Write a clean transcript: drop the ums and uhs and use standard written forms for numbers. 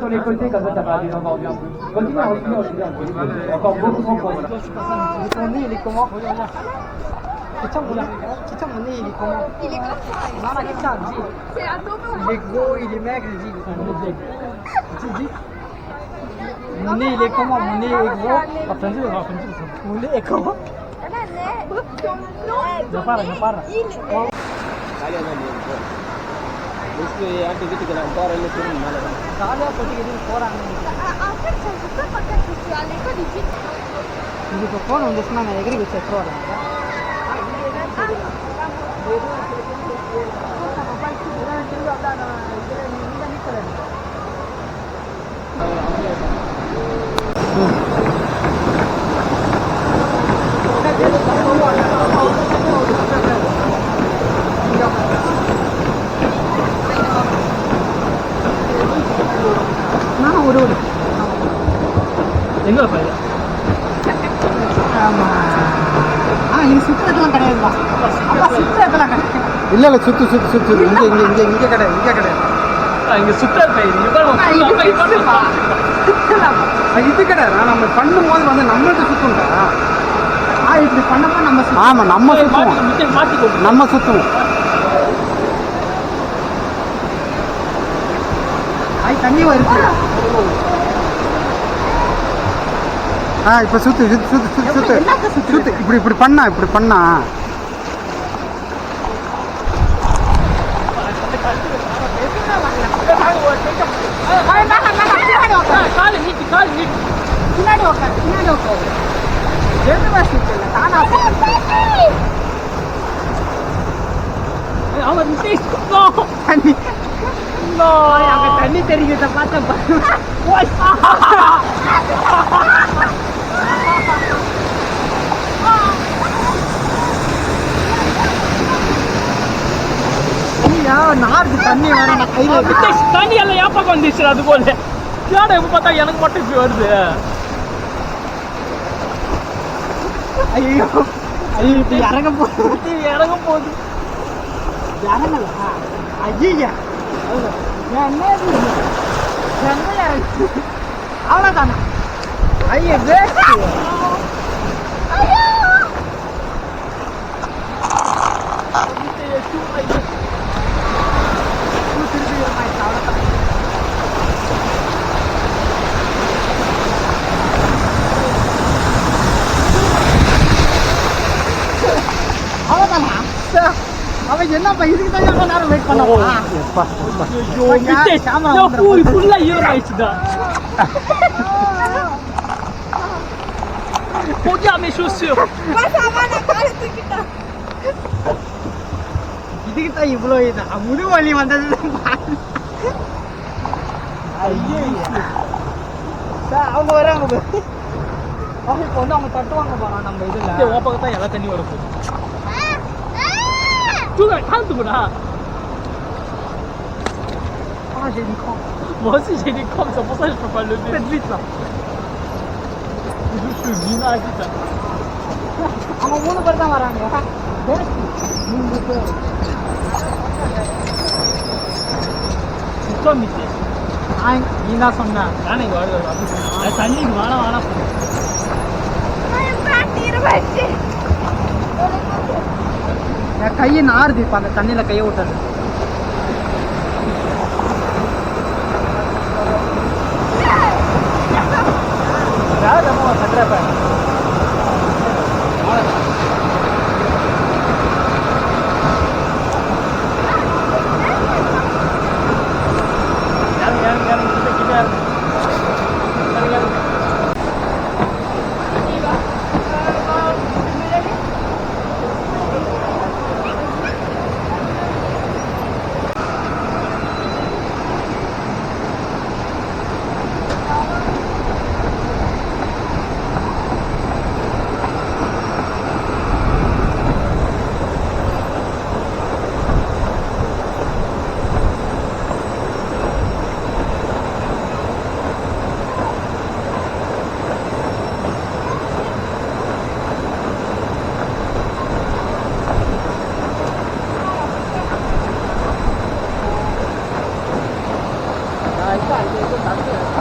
sur les côtés, comme ça t'as pas des encore bien. Continue, encore beaucoup trop fort. Ton nez, il est comment? Mon nez, il est comment? Il est comme ça. Non, la question, dis. C'est un double. Il est gros, il est maigre, dis. Dis. Mon nez, il est comment? Mon nez est gros. Mon nez est comment? No para. Dico phone ಒಂದು ಸ್ನಾನ ಎಗರಿಗೆ ಚೆಕ್ರೋಡ ನಾನು ಓಡೋಡು எங்க போய் ஆமா இது சுத்தலாம் கிடையாதுடா அப்பா சுத்தலாம் கிடையாது இல்ல சுத்து இங்க கிடையாது இங்க சுத்தல போய் இது கிடையாது நம்ம பண்ணும்போது வந்து நம்மளுக்கு சுத்தம்டா இப்படி பண்ணப்ப நம்ம ஆமா நம்ம சுத்துவோம் தண்ணி வருது இப்ப சுத்து இப்படி பண்ணா தண்ணி தெரியுத பார்த்தா நார்க்கு தண்ணி வர கையில தண்ணி எல்லாம் ஏன் பக்கம் வந்துச்சு அது போல ஏடா இப்ப பார்த்தா எனக்கு மட்டும் இப்படி வருது ஐயோ இப்ப இறங்க போகுது இறங்கல ஐயா அவ்வளோதானா ஐயோ அவ்வளோதானா அவன் என்னப்பா இதுக்கு தான் எவ்வளோ நேரம் வெயிட் பண்ணுவான் ஃபுல்லாக ஈரமாயிடுச்சுடா Regarde mes chaussures. இதுக்கு தான் இவ்வளோ இதான் முழு வலி வந்தது அவங்க வராங்க அவங்க வந்து அவங்க தட்டுவாங்க போனா நம்ம இதில் ஓப்பக்க தான் எல்லா தண்ணி வரும்看怎么了 Ah j'ai des crampes. Moi aussi j'ai des crampes, c'est pour ça que je peux pas le lever. Faites vite là. Je suis bien à vite. அவங்க 3 பேர் தான் வராங்க. சுத்தம் மிச்சே. நீ தான் சொன்ன. நானே வருவேன். அது தண்ணி வாணா போ. என் கையை நாறுது இப்போ அந்த தண்ணியில் கையை விட்டது Sauvage.